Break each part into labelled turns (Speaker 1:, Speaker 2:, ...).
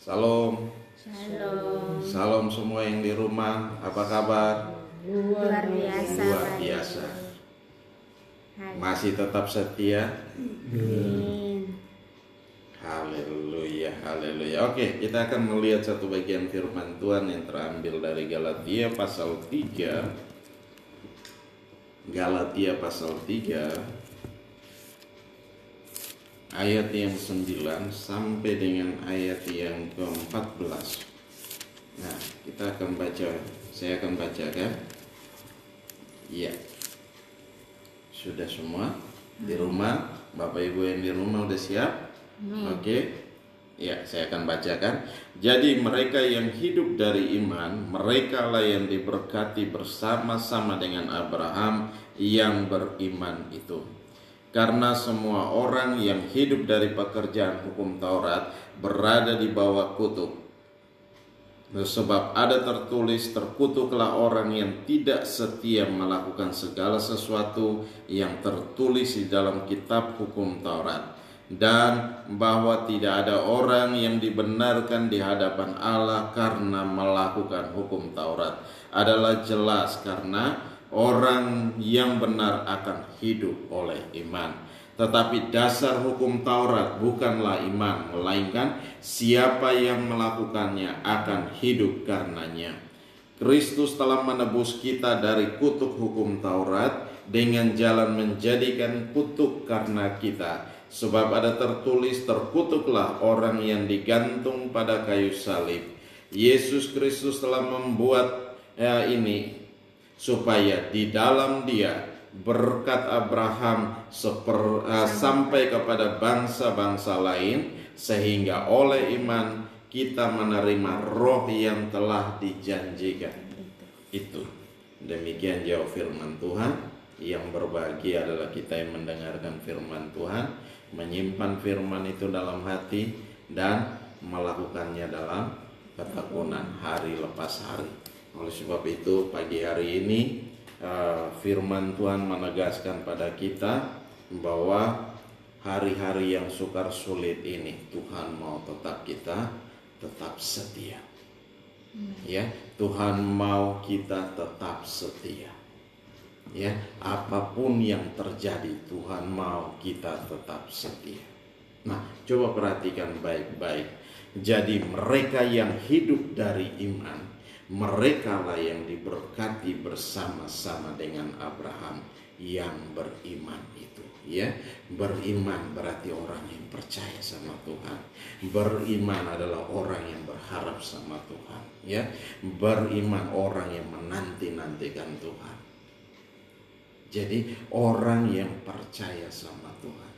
Speaker 1: Salam.
Speaker 2: Shalom.
Speaker 1: Salam semua yang di rumah. Apa kabar?
Speaker 2: Luar biasa.
Speaker 1: Luar biasa. Masih tetap setia?
Speaker 2: Amin.
Speaker 1: Haleluya, haleluya. Oke, kita akan melihat satu bagian firman Tuhan yang terambil dari Galatia pasal 3. Galatia pasal 3 ayat yang 9 sampai dengan ayat yang ke-14. Nah, kita akan baca. Saya akan bacakan. Iya. Sudah semua di rumah? Bapak Ibu yang di rumah udah siap? Oke. Ya, saya akan bacakan. Jadi mereka yang hidup dari iman, merekalah yang diberkati bersama-sama dengan Abraham yang beriman itu. Karena semua orang yang hidup dari pekerjaan hukum Taurat berada di bawah kutuk. Sebab ada tertulis, terkutuklah orang yang tidak setia melakukan segala sesuatu yang tertulis di dalam kitab hukum Taurat. Dan bahwa tidak ada orang yang dibenarkan di hadapan Allah karena melakukan hukum Taurat adalah jelas, karena orang yang benar akan hidup oleh iman. Tetapi dasar hukum Taurat bukanlah iman, melainkan siapa yang melakukannya akan hidup karenanya. Kristus telah menebus kita dari kutuk hukum Taurat dengan jalan menjadikan kutuk karena kita. Sebab ada tertulis, terkutuklah orang yang digantung pada kayu salib. Yesus Kristus telah membuat ini supaya di dalam Dia berkat Abraham sampai kepada bangsa-bangsa lain, sehingga oleh iman kita menerima roh yang telah dijanjikan. Itu demikian jauh firman Tuhan. Yang berbahagia adalah kita yang mendengarkan firman Tuhan, menyimpan firman itu dalam hati, dan melakukannya dalam ketekunan hari lepas hari. Oleh sebab itu pagi hari ini firman Tuhan menegaskan pada kita bahwa hari-hari yang sukar sulit ini Tuhan mau kita tetap setia. Ya, Tuhan mau kita tetap setia. Ya, apapun yang terjadi Tuhan mau kita tetap setia. Nah, coba perhatikan baik-baik. Jadi mereka yang hidup dari iman, merekalah yang diberkati bersama-sama dengan Abraham yang beriman itu. Ya, beriman berarti orang yang percaya sama Tuhan. Beriman adalah orang yang berharap sama Tuhan. Ya, beriman orang yang menanti-nantikan Tuhan. Jadi orang yang percaya sama Tuhan,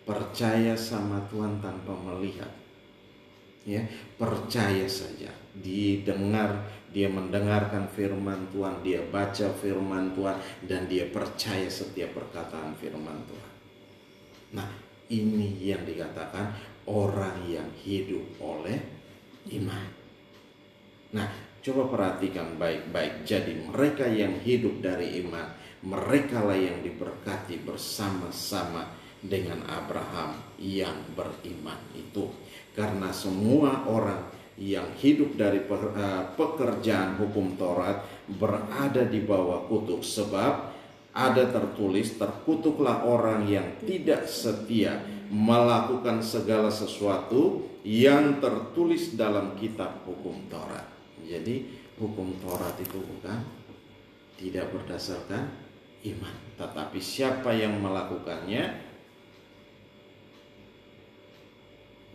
Speaker 1: percaya sama Tuhan tanpa melihat, ya, percaya saja. Dia mendengarkan firman Tuhan, dia baca firman Tuhan, dan dia percaya setiap perkataan firman Tuhan. Nah, ini yang dikatakan orang yang hidup oleh iman. Nah, coba perhatikan baik-baik. Jadi mereka yang hidup dari iman, merekalah yang diberkati bersama-sama dengan Abraham yang beriman itu. Karena semua orang yang hidup dari pekerjaan hukum Taurat berada di bawah kutuk. Sebab ada tertulis, terkutuklah orang yang tidak setia melakukan segala sesuatu yang tertulis dalam kitab hukum Taurat. Jadi hukum Taurat itu bukan tidak berdasarkan iman, tetapi siapa yang melakukannya,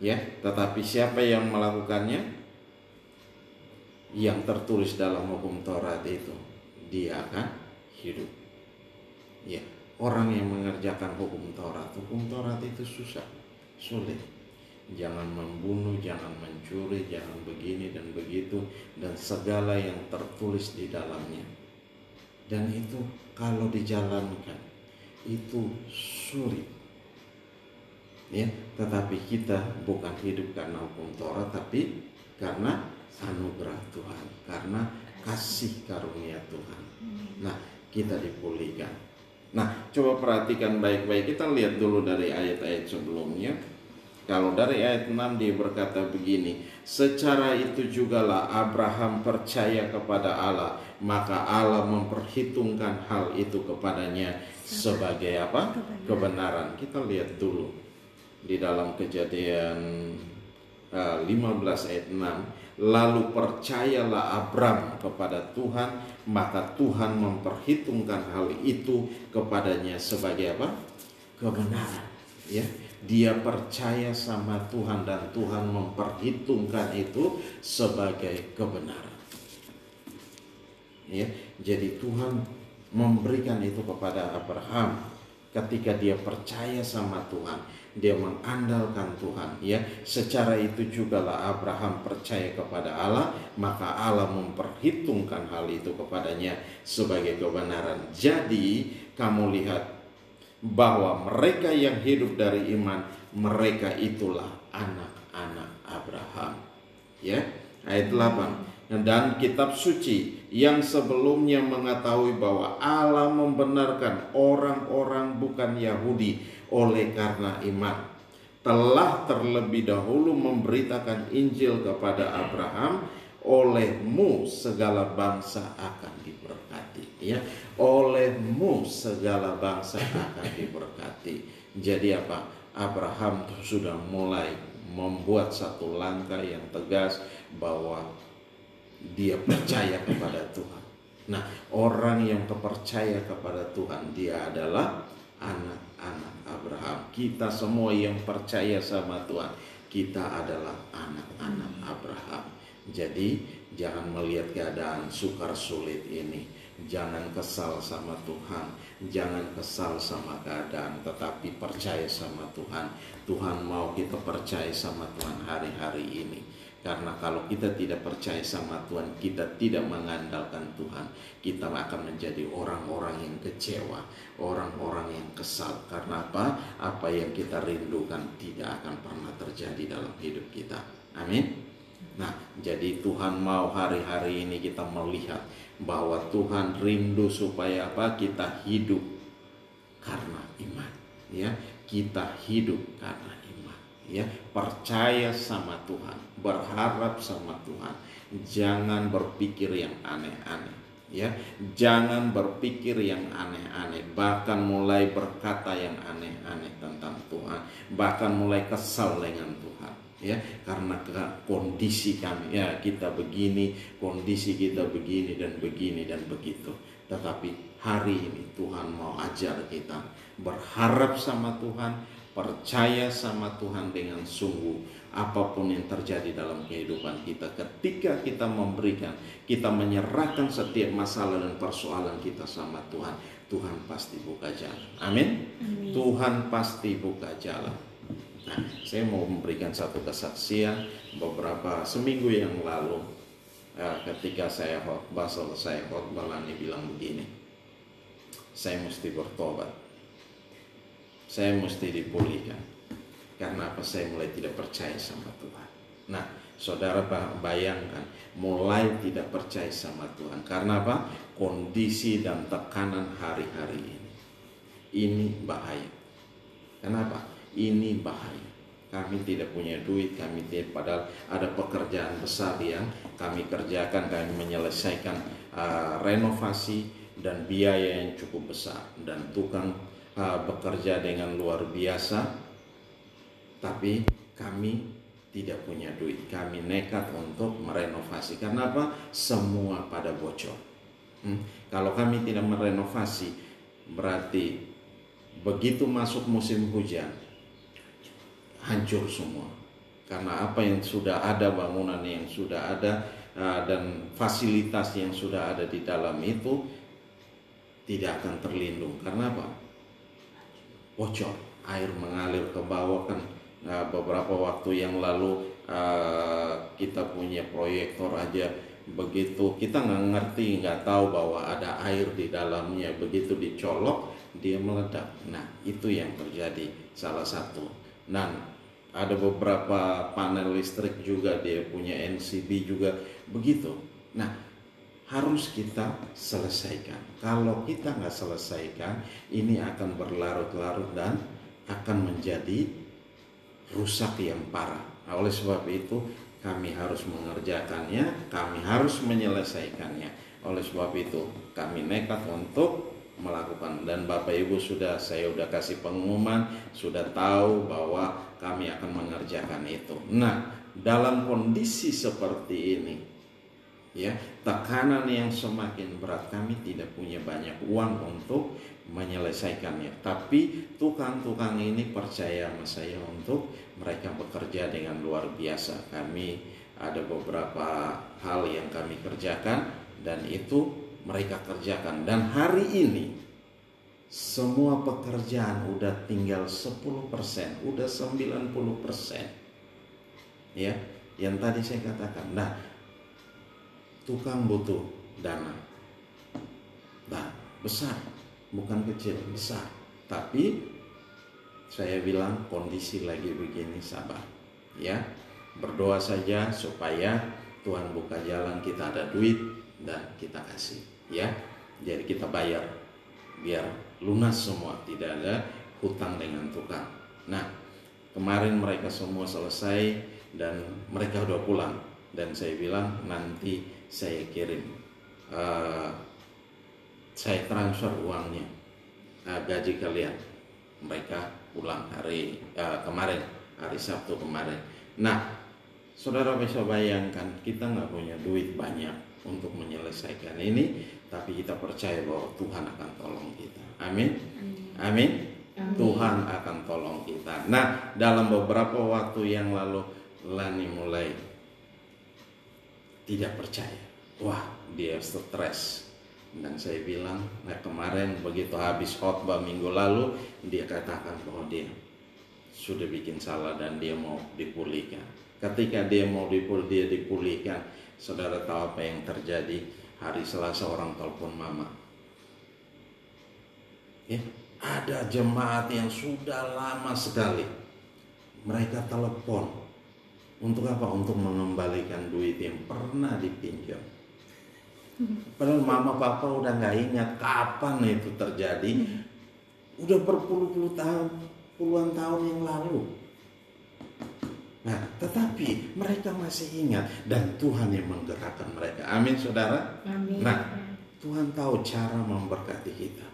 Speaker 1: ya, tetapi siapa yang melakukannya, yang tertulis dalam hukum Taurat itu, dia akan hidup. Ya, orang yang mengerjakan hukum Taurat itu susah, sulit. Jangan membunuh, jangan mencuri, jangan begini dan begitu, dan segala yang tertulis di dalamnya. Dan itu kalau dijalankan itu sulit. Ya, tetapi kita bukan hidup karena hukum Taurat, tapi karena anugerah Tuhan, karena kasih karunia Tuhan. Nah, kita dipulihkan. Nah, coba perhatikan baik-baik. Kita lihat dulu dari ayat-ayat sebelumnya. Kalau dari ayat 6 dia berkata begini, secara itu jugalah Abraham percaya kepada Allah, maka Allah memperhitungkan hal itu kepadanya sebagai apa? Kebenaran. Kita lihat dulu di dalam Kejadian 15 ayat 6. Lalu percayalah Abram kepada Tuhan, maka Tuhan memperhitungkan hal itu kepadanya sebagai apa? Kebenaran. Ya. Dia percaya sama Tuhan dan Tuhan memperhitungkan itu sebagai kebenaran. Ya, jadi Tuhan memberikan itu kepada Abraham ketika dia percaya sama Tuhan, dia mengandalkan Tuhan. Ya, secara itu jugalah Abraham percaya kepada Allah, maka Allah memperhitungkan hal itu kepadanya sebagai kebenaran. Jadi kamu lihat bahwa mereka yang hidup dari iman, mereka itulah anak-anak Abraham. Ya, ayat 8. Dan kitab suci yang sebelumnya mengetahui bahwa Allah membenarkan orang-orang bukan Yahudi oleh karena iman, telah terlebih dahulu memberitakan Injil kepada Abraham, olehmu segala bangsa akan diberkati. Ya, olehmu segala bangsa akan diberkati. Jadi apa? Abraham sudah mulai membuat satu langkah yang tegas bahwa dia percaya kepada Tuhan. Nah, orang yang percaya kepada Tuhan, dia adalah anak-anak Abraham. Kita semua yang percaya sama Tuhan, kita adalah anak-anak Abraham. Jadi jangan melihat keadaan sukar sulit ini, jangan kesal sama Tuhan, jangan kesal sama keadaan, tetapi percaya sama Tuhan. Tuhan mau kita percaya sama Tuhan hari-hari ini. Karena kalau kita tidak percaya sama Tuhan, kita tidak mengandalkan Tuhan, kita akan menjadi orang-orang yang kecewa, orang-orang yang kesal. Karena apa? Apa yang kita rindukan tidak akan pernah terjadi dalam hidup kita. Amin. Nah, jadi Tuhan mau hari-hari ini kita melihat bahwa Tuhan rindu supaya apa? Kita hidup karena iman. Ya, kita hidup karena iman. Ya, percaya sama Tuhan, berharap sama Tuhan. Jangan berpikir yang aneh-aneh. Ya, jangan berpikir yang aneh-aneh, bahkan mulai berkata yang aneh-aneh tentang Tuhan, bahkan mulai kesal dengan Tuhan. Ya, karena kondisi kami, ya kita begini, kondisi kita begini dan begini dan begitu. Tetapi hari ini Tuhan mau ajar kita berharap sama Tuhan, percaya sama Tuhan dengan sungguh. Apapun yang terjadi dalam kehidupan kita, ketika kita memberikan, kita menyerahkan setiap masalah dan persoalan kita sama Tuhan, Tuhan pasti buka jalan. Amin. Tuhan pasti buka jalan. Nah, saya mau memberikan satu kesaksian. Beberapa seminggu yang lalu, ketika saya khotbah, selesai khotbah, Lani bilang begini, saya mesti bertobat, saya mesti dipulihkan. Karena apa? Saya mulai tidak percaya sama Tuhan. Nah, saudara bayangkan, mulai tidak percaya sama Tuhan. Karena apa? Kondisi dan tekanan hari-hari ini. Ini bahaya. Kenapa? Ini bahaya. Kami tidak punya duit, kami tidak, padahal ada pekerjaan besar yang kami kerjakan, kami menyelesaikan renovasi dan biaya yang cukup besar, dan tukang bekerja dengan luar biasa, tapi kami tidak punya duit. Kami nekat untuk merenovasi. Karena apa? Semua pada bocor. Kalau kami tidak merenovasi, berarti begitu masuk musim hujan, hancur semua. Karena apa yang sudah ada, bangunan yang sudah ada, dan fasilitas yang sudah ada di dalam itu tidak akan terlindung. Karena apa? Bocor, air mengalir ke bawah. Kan beberapa waktu yang lalu kita punya proyektor aja, begitu kita nggak ngerti, nggak tahu bahwa ada air di dalamnya, begitu dicolok dia meledak. Nah, itu yang terjadi salah satu. Dan ada beberapa panel listrik juga, dia punya NCB juga begitu. Nah, harus kita selesaikan. Kalau kita nggak selesaikan, ini akan berlarut-larut dan akan menjadi rusak yang parah. Nah, oleh sebab itu kami harus mengerjakannya, kami harus menyelesaikannya. Oleh sebab itu kami nekat untuk melakukan, dan Bapak Ibu saya sudah kasih pengumuman, sudah tahu bahwa kami akan mengerjakan itu. Nah, dalam kondisi seperti ini, ya, tekanan yang semakin berat, kami tidak punya banyak uang untuk menyelesaikannya. Tapi tukang-tukang ini percaya sama saya untuk mereka bekerja dengan luar biasa. Kami ada beberapa hal yang kami kerjakan dan itu mereka kerjakan, dan hari ini semua pekerjaan udah tinggal 10%, udah 90%. Ya, yang tadi saya katakan. Nah, tukang butuh dana. Nah, besar, bukan kecil, besar. Tapi saya bilang kondisi lagi begini, sabar. Ya, berdoa saja supaya Tuhan buka jalan, kita ada duit dan kita kasih. Ya, jadi kita bayar biar lunas semua, tidak ada hutang dengan tukang. Nah, kemarin mereka semua selesai dan mereka udah pulang, dan saya bilang nanti saya kirim, saya transfer uangnya, gaji kalian. Mereka pulang kemarin, hari Sabtu kemarin. Nah, saudara bisa bayangkan, kita nggak punya duit banyak untuk menyelesaikan ini, tapi kita percaya bahwa Tuhan akan tolong kita. Amin. Amin. Tuhan akan tolong kita. Nah, dalam beberapa waktu yang lalu Lani mulai tidak percaya. Wah, dia stres. Dan saya bilang, nah kemarin begitu habis khotbah minggu lalu, dia katakan bahwa dia sudah bikin salah dan dia mau dipulihkan. Ketika dia mau dipulihkan, saudara tahu apa yang terjadi? Hari Selasa orang telepon mama. Ya, ada jemaat yang sudah lama sekali mereka telepon. Untuk apa? Untuk mengembalikan duit yang pernah dipinjam. Padahal mama papa udah gak ingat kapan itu terjadi. Udah berpuluh-puluh tahun, puluhan tahun yang lalu. Nah, tetapi mereka masih ingat, dan Tuhan yang menggerakkan mereka. Amin, saudara.
Speaker 2: Amin.
Speaker 1: Nah, Tuhan tahu cara memberkati kita.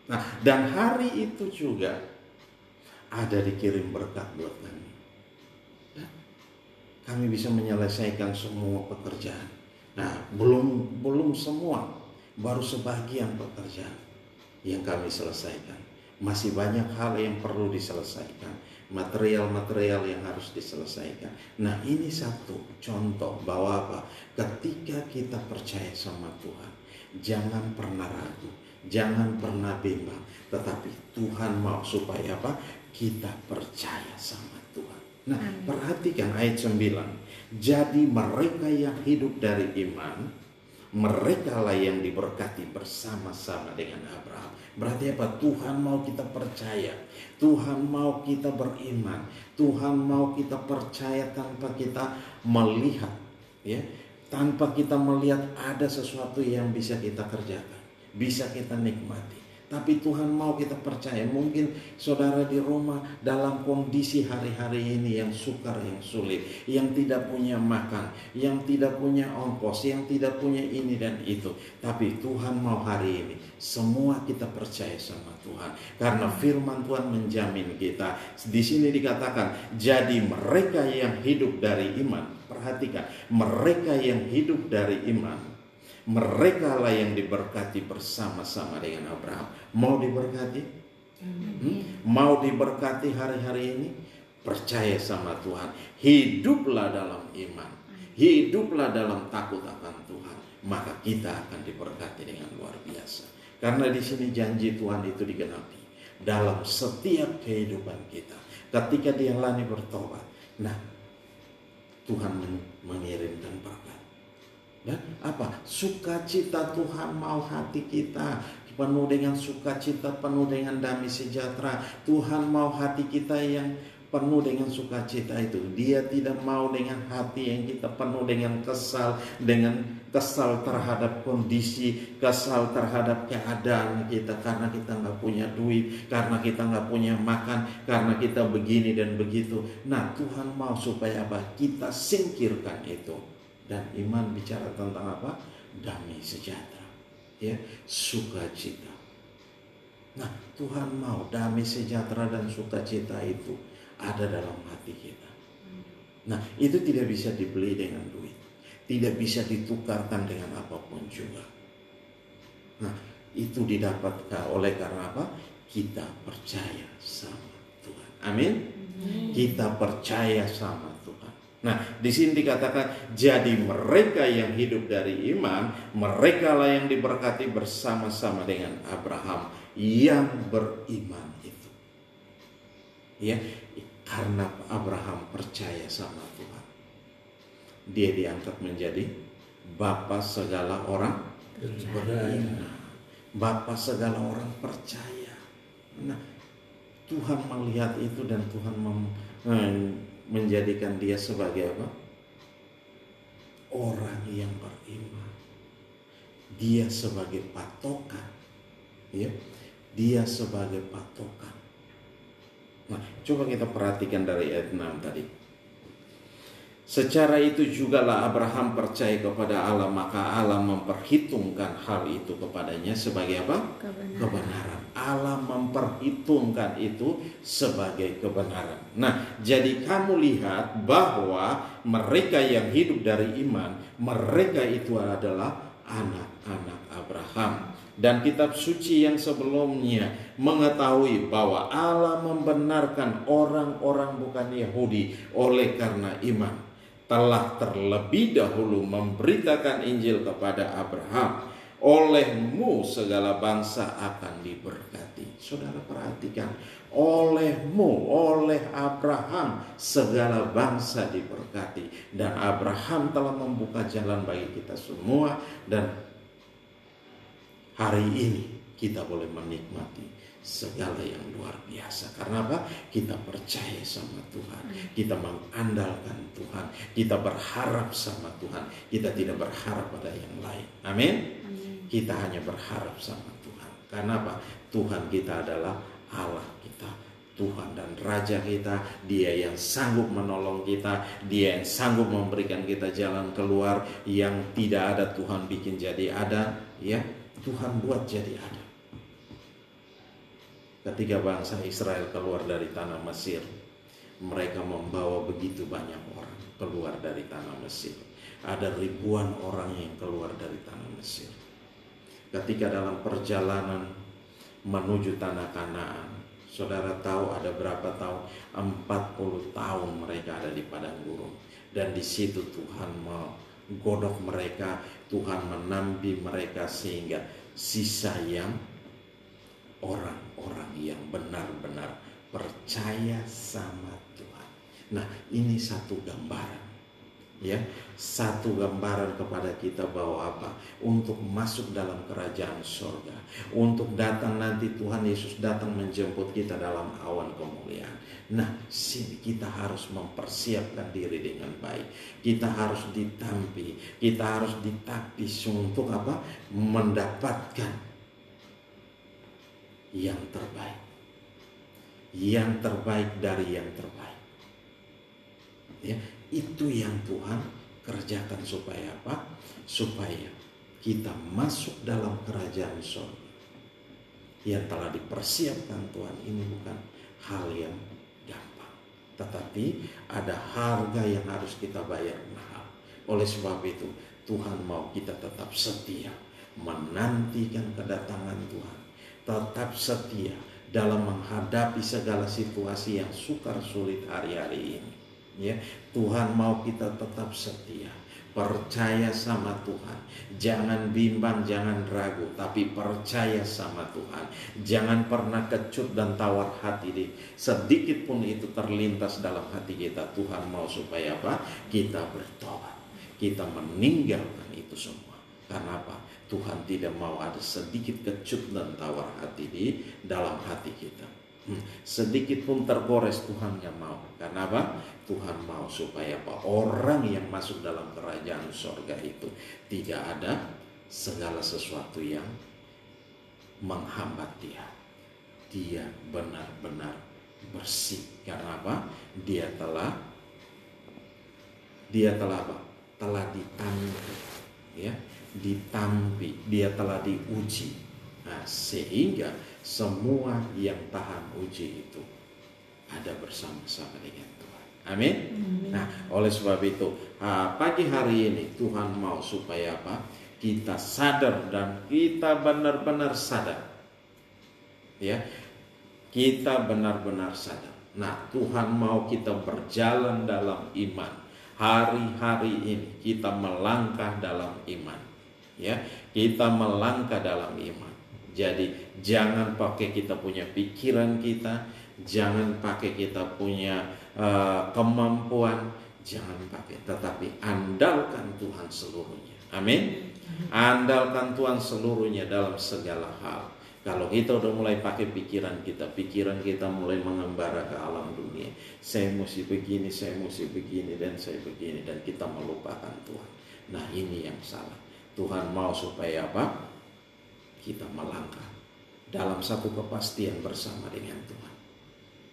Speaker 1: Nah, dan hari itu juga ada dikirim berkat buat kami. Kami bisa menyelesaikan semua pekerjaan. Nah, belum semua, baru sebagian pekerjaan yang kami selesaikan. Masih banyak hal yang perlu diselesaikan, material-material yang harus diselesaikan. Nah, ini satu contoh bahwa apa? Ketika kita percaya sama Tuhan, jangan pernah ragu, jangan pernah bimbang, tetapi Tuhan mau supaya apa? Kita percaya sama Tuhan. Nah, perhatikan ayat 9. Jadi mereka yang hidup dari iman, merekalah yang diberkati bersama-sama dengan Abraham. Berarti apa? Tuhan mau kita percaya, Tuhan mau kita beriman, Tuhan mau kita percaya tanpa kita melihat, ya, tanpa kita melihat ada sesuatu yang bisa kita kerjakan, bisa kita nikmati. Tapi Tuhan mau kita percaya. Mungkin saudara di rumah dalam kondisi hari-hari ini yang sukar, yang sulit, yang tidak punya makan, yang tidak punya ongkos, yang tidak punya ini dan itu. Tapi Tuhan mau hari ini semua kita percaya sama Tuhan. Karena firman Tuhan menjamin kita. Di sini dikatakan, jadi mereka yang hidup dari iman. Perhatikan, mereka yang hidup dari iman, mereka lah yang diberkati bersama-sama dengan Abraham. Mau diberkati? Mau diberkati hari-hari ini? Percaya sama Tuhan. Hiduplah dalam iman. Hiduplah dalam takut akan Tuhan. Maka kita akan diberkati dengan luar biasa. Karena di sini janji Tuhan itu digenapi dalam setiap kehidupan kita. Ketika dia Lani bertobat, nah Tuhan mengirimkan berkat. Dan apa? Sukacita Tuhan mau hati kita penuh dengan sukacita, penuh dengan damai sejahtera. Tuhan mau hati kita yang penuh dengan sukacita itu. Dia tidak mau dengan hati yang kita penuh dengan kesal terhadap kondisi, kesal terhadap keadaan kita, karena kita nggak punya duit, karena kita nggak punya makan, karena kita begini dan begitu. Nah, Tuhan mau supaya apa? Kita singkirkan itu. Dan iman bicara tentang apa? Damai sejahtera, ya, sukacita. Nah, Tuhan mau damai sejahtera dan sukacita itu ada dalam hati kita. Nah, itu tidak bisa dibeli dengan duit, tidak bisa ditukarkan dengan apapun juga. Nah, itu didapatkan oleh karena apa? Kita percaya sama Tuhan. Amin. Kita percaya sama Tuhan. Nah, di sini dikatakan, jadi mereka yang hidup dari iman, mereka lah yang diberkati bersama-sama dengan Abraham yang beriman itu. Ya, karena Abraham percaya sama Tuhan, dia diangkat menjadi bapa segala orang beriman, bapa segala orang percaya. Nah, Tuhan melihat itu dan Tuhan menjadikan dia sebagai apa? Orang yang beriman. Dia sebagai patokan, ya. Dia sebagai patokan. Nah, coba kita perhatikan dari ayat 6 tadi. Secara itu jugalah Abraham percaya kepada Allah, maka Allah memperhitungkan hal itu kepadanya sebagai apa? Kebenaran. Allah memperhitungkan itu sebagai kebenaran. Nah, jadi kamu lihat bahwa mereka yang hidup dari iman, mereka itu adalah anak-anak Abraham. Dan kitab suci yang sebelumnya mengetahui bahwa Allah membenarkan orang-orang bukan Yahudi oleh karena iman, telah terlebih dahulu memberitakan Injil kepada Abraham. Olehmu segala bangsa akan diberkati. Saudara perhatikan, olehmu, oleh Abraham segala bangsa diberkati. Dan Abraham telah membuka jalan bagi kita semua, dan hari ini kita boleh menikmati segala yang luar biasa. Karena apa? Kita percaya sama Tuhan, kita mengandalkan Tuhan, kita berharap sama Tuhan, kita tidak berharap pada yang lain. Amin. Kita hanya berharap sama Tuhan. Karena apa? Tuhan kita adalah Allah kita, Tuhan dan Raja kita. Dia yang sanggup menolong kita, Dia yang sanggup memberikan kita jalan keluar. Yang tidak ada Tuhan bikin jadi ada, ya. Tuhan buat jadi ada. Ketika bangsa Israel keluar dari tanah Mesir, mereka membawa begitu banyak orang keluar dari tanah Mesir. Ada ribuan orang yang keluar dari tanah Mesir. Ketika dalam perjalanan menuju tanah Kanaan, saudara tahu ada berapa tahun? 40 tahun mereka ada di padang gurun. Dan di situ Tuhan menggodok mereka, Tuhan menampi mereka, sehingga sisa yang orang-orang yang benar-benar percaya sama Tuhan. Nah, ini satu gambaran, ya, satu gambaran kepada kita bahwa apa? Untuk masuk dalam kerajaan surga, untuk datang nanti Tuhan Yesus datang menjemput kita dalam awan kemuliaan. Nah, sini kita harus mempersiapkan diri dengan baik. Kita harus ditampi, kita harus ditapis untuk apa? Mendapatkan yang terbaik. Yang terbaik dari yang terbaik. Ya, itu yang Tuhan kerjakan supaya apa? Supaya kita masuk dalam kerajaan surga yang telah dipersiapkan Tuhan. Ini bukan hal yang gampang, tetapi ada harga yang harus kita bayar mahal. Oleh sebab itu Tuhan mau kita tetap setia menantikan kedatangan Tuhan, tetap setia dalam menghadapi segala situasi yang sukar sulit hari-hari ini. Ya, Tuhan mau kita tetap setia, percaya sama Tuhan. Jangan bimbang, jangan ragu, tapi percaya sama Tuhan. Jangan pernah kecut dan tawar hati. Sedikit pun itu terlintas dalam hati kita, Tuhan mau supaya apa? Kita bertobat, kita meninggalkan itu semua. Karena apa? Tuhan tidak mau ada sedikit kecut dan tawar hati di dalam hati kita. Sedikit pun tergores Tuhan gak mau. Karena apa? Tuhan mau supaya apa? Orang yang masuk dalam kerajaan sorga itu tidak ada segala sesuatu yang menghambat dia. Dia benar-benar bersih. Karena apa? Dia telah apa? Telah ditampi, ya, ditampi. Dia telah diuji. Nah, sehingga semua yang tahan uji itu ada bersama-sama dengan Tuhan. Amin. Nah, oleh sebab itu pagi hari ini Tuhan mau supaya apa? Kita sadar dan kita benar-benar sadar. Ya, kita benar-benar sadar. Nah, Tuhan mau kita berjalan dalam iman. Hari-hari ini kita melangkah dalam iman. Ya, kita melangkah dalam iman. Jadi jangan pakai kita punya pikiran kita, jangan pakai kita punya kemampuan, jangan pakai, tetapi andalkan Tuhan seluruhnya. Amin. Andalkan Tuhan seluruhnya dalam segala hal. Kalau kita udah mulai pakai pikiran kita mulai mengembara ke alam dunia. Saya mesti begini, dan saya begini, dan kita melupakan Tuhan. Nah, ini yang salah. Tuhan mau supaya apa? Kita melangkah dalam satu kepastian bersama dengan Tuhan.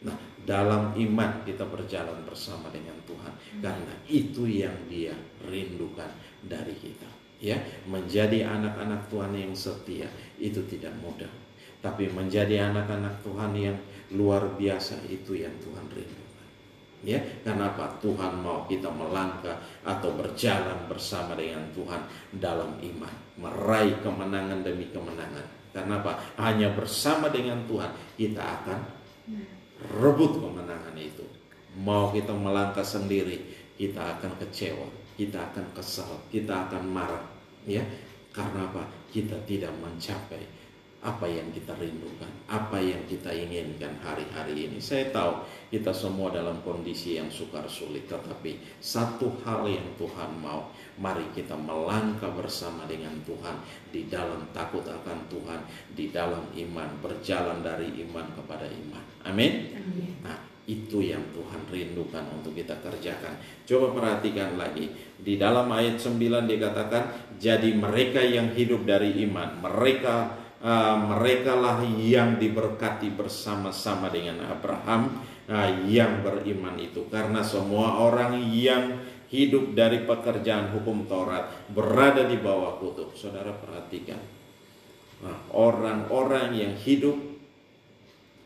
Speaker 1: Nah, dalam iman kita berjalan bersama dengan Tuhan, karena itu yang Dia rindukan dari kita. Ya, menjadi anak-anak Tuhan yang setia itu tidak mudah, tapi menjadi anak-anak Tuhan yang luar biasa itu yang Tuhan rindukan. Ya, kenapa? Tuhan mau kita melangkah atau berjalan bersama dengan Tuhan dalam iman, meraih kemenangan demi kemenangan. Kenapa? Hanya bersama dengan Tuhan kita akan rebut kemenangan itu. Mau kita melangkah sendiri, kita akan kecewa, kita akan kesal, kita akan marah. Ya, karena apa? Kita tidak mencapai apa yang kita rindukan, apa yang kita inginkan hari-hari ini. Saya tahu kita semua dalam kondisi yang sukar sulit, tetapi satu hal yang Tuhan mau, mari kita melangkah bersama dengan Tuhan di dalam takut akan Tuhan, di dalam iman, berjalan dari iman kepada iman. Amin. Nah, itu yang Tuhan rindukan untuk kita kerjakan. Coba perhatikan lagi di dalam ayat 9 dikatakan, jadi mereka yang hidup dari iman, merekalah yang diberkati bersama-sama dengan Abraham yang beriman itu. Karena semua orang yang hidup dari pekerjaan hukum Taurat berada di bawah kutuk. Saudara perhatikan, orang-orang yang hidup,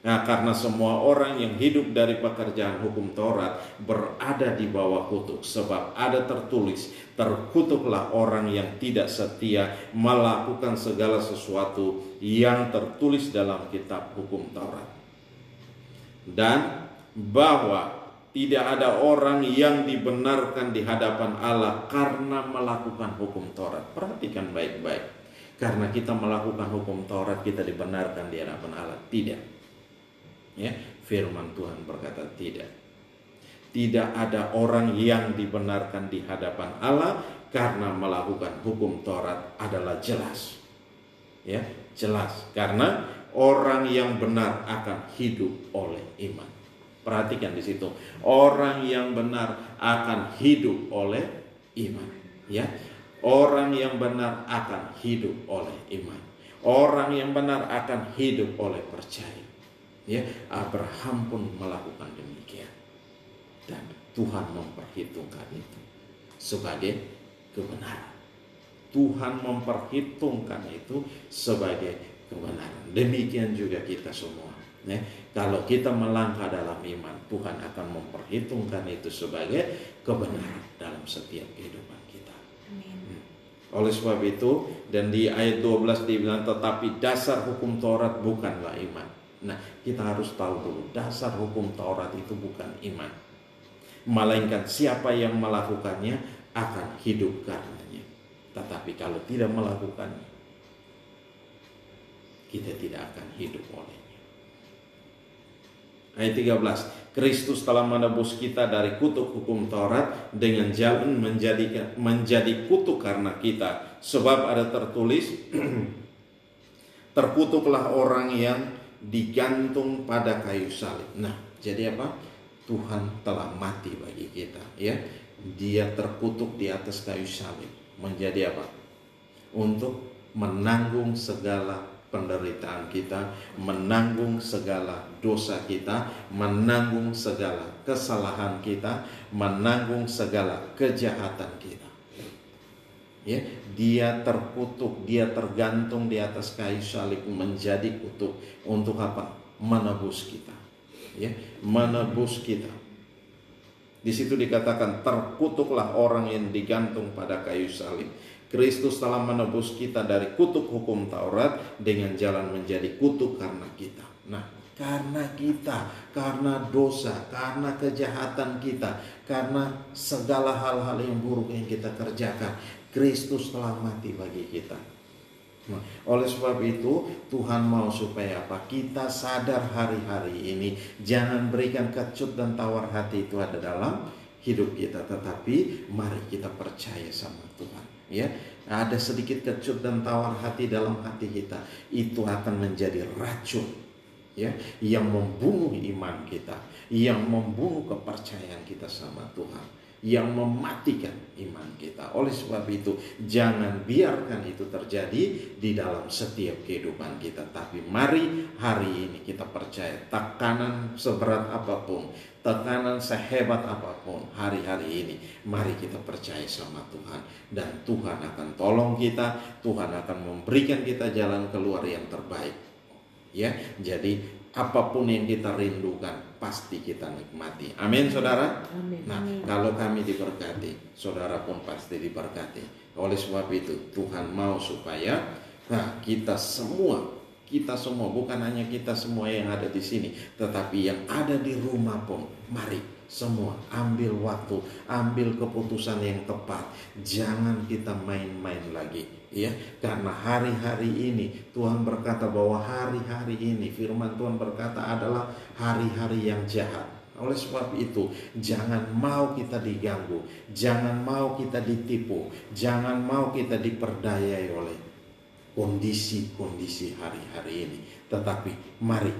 Speaker 1: karena semua orang yang hidup dari pekerjaan hukum Taurat berada di bawah kutuk. Sebab ada tertulis, terkutuklah orang yang tidak setia melakukan segala sesuatu yang tertulis dalam kitab hukum Taurat. Dan bahwa tidak ada orang yang dibenarkan di hadapan Allah karena melakukan hukum Taurat. Perhatikan baik-baik. Karena kita melakukan hukum Taurat kita dibenarkan di hadapan Allah. Tidak. Ya, firman Tuhan berkata tidak. Tidak ada orang yang dibenarkan di hadapan Allah karena melakukan hukum Taurat adalah jelas. Ya, jelas. Karena orang yang benar akan hidup oleh iman. Perhatikan di situ. Orang yang benar akan hidup oleh iman. Ya, orang yang benar akan hidup oleh iman. Orang yang benar akan hidup oleh percaya. Ya, Abraham pun melakukan demikian, dan Tuhan memperhitungkan itu sebagai kebenaran. Tuhan memperhitungkan itu sebagai kebenaran. Demikian juga kita semua. Ya, kalau kita melangkah dalam iman, Tuhan akan memperhitungkan itu sebagai kebenaran dalam setiap kehidupan kita. Amin. Oleh sebab itu, dan di ayat 12 dibilang, tetapi dasar hukum Taurat bukanlah iman. Nah, kita harus tahu dulu, dasar hukum Taurat itu bukan iman, melainkan siapa yang melakukannya akan hidup karenanya. Tetapi kalau tidak melakukannya, kita tidak akan hidup olehnya. Ayat 13, Kristus telah menebus kita dari kutuk hukum Taurat dengan jalan menjadi kutuk karena kita. Sebab ada tertulis, terkutuklah orang yang digantung pada kayu salib. Nah, jadi apa? Tuhan telah mati bagi kita, ya. Dia terkutuk di atas kayu salib. Menjadi apa? Untuk menanggung segala penderitaan kita, menanggung segala dosa kita, menanggung segala kesalahan kita, menanggung segala kejahatan kita. Ya, dia terkutuk, dia tergantung di atas kayu salib menjadi kutuk untuk apa? Menebus kita. Ya, menebus kita. Di situ dikatakan terkutuklah orang yang digantung pada kayu salib. Kristus telah menebus kita dari kutuk hukum Taurat dengan jalan menjadi kutuk karena kita. Nah, karena kita, karena dosa, karena kejahatan kita, karena segala hal-hal yang buruk yang kita kerjakan, Kristus telah mati bagi kita. Nah, oleh sebab itu Tuhan mau supaya apa? Kita sadar hari-hari ini. Jangan berikan kecut dan tawar hati itu ada dalam hidup kita, tetapi mari kita percaya sama Tuhan. Ya, ada sedikit kecut dan tawar hati dalam hati kita, itu akan menjadi racun, ya, yang membunuh iman kita, yang membunuh kepercayaan kita sama Tuhan, yang mematikan iman kita. Oleh sebab itu jangan biarkan itu terjadi di dalam setiap kehidupan kita. Tapi mari hari ini kita percaya, tekanan seberat apapun, tekanan sehebat apapun hari-hari ini, mari kita percaya sama Tuhan, dan Tuhan akan tolong kita. Tuhan akan memberikan kita jalan keluar yang terbaik, ya. Jadi apapun yang kita rindukan pasti kita nikmati. Amin, saudara.
Speaker 2: Amin.
Speaker 1: Nah, kalau kami diberkati, saudara pun pasti diberkati. Oleh sebab itu Tuhan mau supaya kita semua, bukan hanya kita semua yang ada di sini, tetapi yang ada di rumah pun, mari semua ambil waktu, ambil keputusan yang tepat. Jangan kita main-main lagi, ya. Karena hari-hari ini Tuhan berkata bahwa hari-hari ini, firman Tuhan berkata adalah hari-hari yang jahat. Oleh sebab itu jangan mau kita diganggu, jangan mau kita ditipu, jangan mau kita diperdayai oleh kondisi-kondisi hari-hari ini. Tetapi mari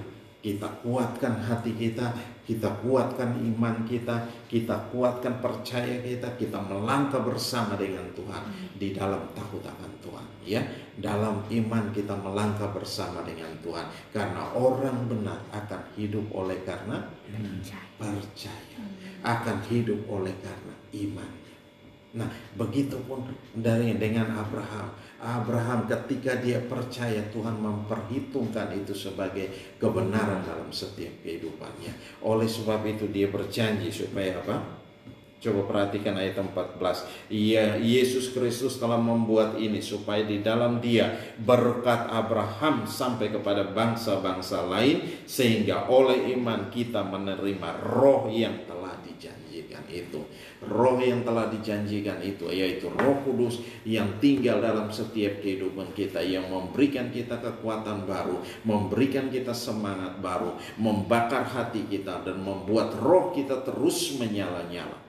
Speaker 1: kita kuatkan hati kita, kita kuatkan iman kita, kita kuatkan percaya kita, kita melangkah bersama dengan Tuhan di dalam takut akan Tuhan, ya. Dalam iman kita melangkah bersama dengan Tuhan, karena orang benar akan hidup oleh karena percaya, akan hidup oleh karena iman. Nah, begitupun dengan Abraham ketika dia percaya, Tuhan memperhitungkan itu sebagai kebenaran dalam setiap kehidupannya. Oleh sebab itu dia berjanji supaya apa? Coba perhatikan ayat 14. Yesus Kristus telah membuat ini supaya di dalam Dia berkat Abraham sampai kepada bangsa-bangsa lain, sehingga oleh iman kita menerima roh yang telah dijanjikan itu. Roh yang telah dijanjikan itu yaitu Roh Kudus yang tinggal dalam setiap kehidupan kita, yang memberikan kita kekuatan baru, memberikan kita semangat baru, membakar hati kita dan membuat roh kita terus menyala-nyala.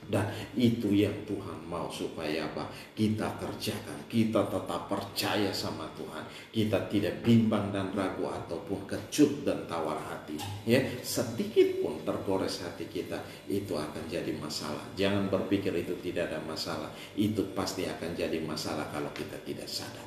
Speaker 1: Dan itu yang Tuhan mau supaya apa? Kita kerjakan. Kita tetap percaya sama Tuhan. Kita tidak bimbang dan ragu ataupun kecut dan tawar hati, ya. Sedikit pun tergores hati kita, itu akan jadi masalah. Jangan berpikir itu tidak ada masalah. Itu pasti akan jadi masalah kalau kita tidak sadar,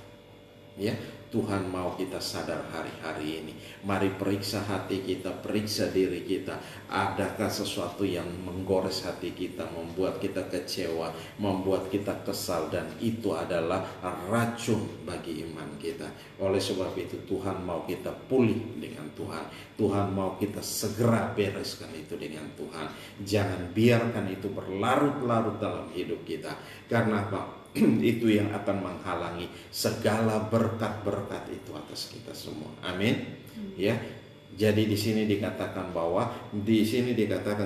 Speaker 1: ya. Tuhan mau kita sadar hari-hari ini. Mari periksa hati kita, periksa diri kita. Adakah sesuatu yang menggores hati kita, membuat kita kecewa, membuat kita kesal, dan itu adalah racun bagi iman kita. Oleh sebab itu Tuhan mau kita pulih dengan Tuhan. Tuhan mau kita segera bereskan itu dengan Tuhan. Jangan biarkan itu berlarut-larut dalam hidup kita. Karena apa? Itu yang akan menghalangi segala berkat-berkat itu atas kita semua. Amin. Ya. Jadi di sini dikatakan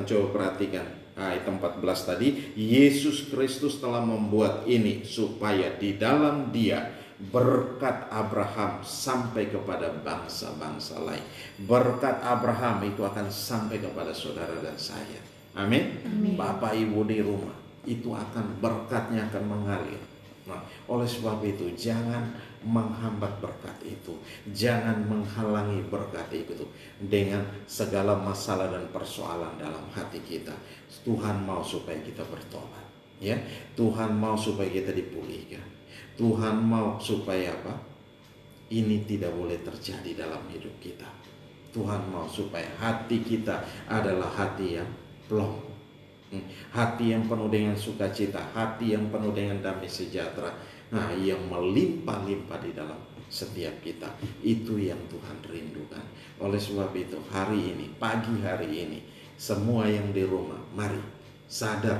Speaker 1: coba perhatikan ayat 14 tadi, Yesus Kristus telah membuat ini supaya di dalam Dia berkat Abraham sampai kepada bangsa-bangsa lain. Berkat Abraham itu akan sampai kepada saudara dan saya. Amin. Bapak Ibu di rumah, itu akan berkatnya akan mengalir. Nah, oleh sebab itu jangan menghambat berkat itu, jangan menghalangi berkat itu dengan segala masalah dan persoalan dalam hati kita. Tuhan mau supaya kita bertobat, ya. Tuhan mau supaya kita dipulihkan. Tuhan mau supaya apa? Ini tidak boleh terjadi dalam hidup kita. Tuhan mau supaya hati kita adalah hati yang plong, hati yang penuh dengan sukacita, hati yang penuh dengan damai sejahtera, nah yang melimpah-limpah di dalam setiap kita. Itu yang Tuhan rindukan. Oleh sebab itu hari ini, pagi hari ini, semua yang di rumah, mari sadar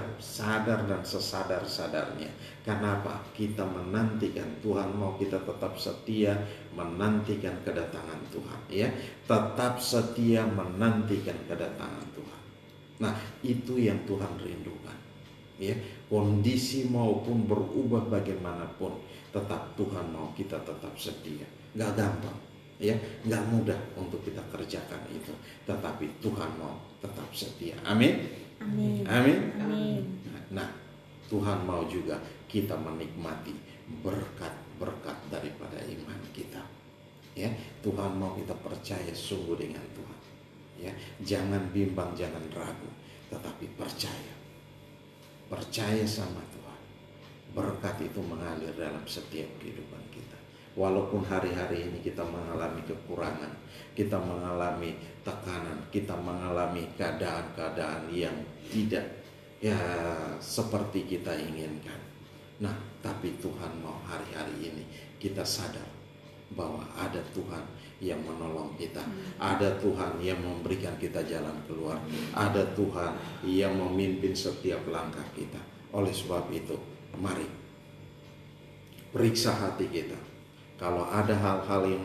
Speaker 1: dan sesadar-sadarnya. Kenapa? Kita menantikan, Tuhan mau kita tetap setia menantikan kedatangan Tuhan, ya. Tetap setia menantikan kedatangan Tuhan. Nah, itu yang Tuhan rindukan, ya. Kondisi maupun berubah bagaimanapun, tetap Tuhan mau kita tetap setia. Gak gampang, ya, gak mudah untuk kita kerjakan itu, tetapi Tuhan mau tetap setia. Amin.
Speaker 2: Amin.
Speaker 1: Amin.
Speaker 2: Amin.
Speaker 1: Nah, Tuhan mau juga kita menikmati berkat-berkat daripada iman kita. Ya, Tuhan mau kita percaya sungguh dengan Tuhan. Ya, jangan bimbang, jangan ragu, tetapi percaya. Percaya sama Tuhan. Berkat itu mengalir dalam setiap kehidupan kita. Walaupun hari-hari ini kita mengalami kekurangan, kita mengalami tekanan, kita mengalami keadaan-keadaan yang tidak seperti kita inginkan. Nah, tapi Tuhan mau hari-hari ini kita sadar bahwa ada Tuhan yang menolong kita, ada Tuhan yang memberikan kita jalan keluar, ada Tuhan yang memimpin setiap langkah kita. Oleh sebab itu, mari periksa hati kita. Kalau ada hal-hal yang